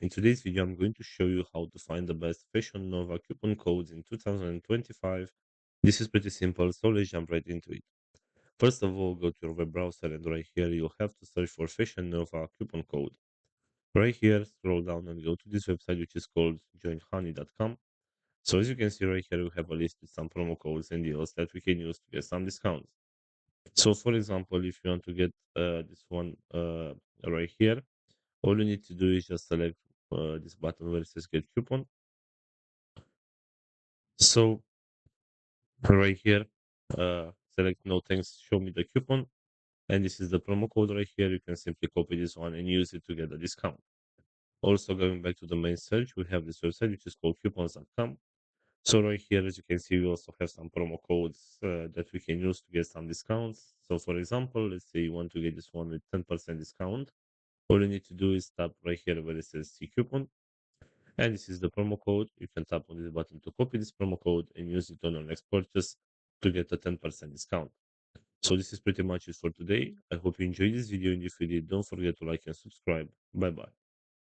In today's video, I'm going to show you how to find the best Fashion Nova coupon codes in 2025. This is pretty simple, so let's jump right into it. First of all, go to your web browser and right here you'll have to search for Fashion Nova coupon code. Right here, scroll down and go to this website which is called joinhoney.com. So as you can see right here, we have a list with some promo codes and deals that we can use to get some discounts. So for example, if you want to get this one right here, all you need to do is just select this button where it says get coupon. So right here, select no thanks, show me the coupon. And this is the promo code right here. You can simply copy this one and use it to get a discount. Also going back to the main search, we have this website which is called coupons.com. So right here, as you can see, we also have some promo codes that we can use to get some discounts. So for example, let's say you want to get this one with 10% discount. All you need to do is tap right here where it says see coupon. And this is the promo code. You can tap on this button to copy this promo code and use it on your next purchase to get a 10% discount. So this is pretty much it for today. I hope you enjoyed this video, and if you did, don't forget to like and subscribe. Bye bye.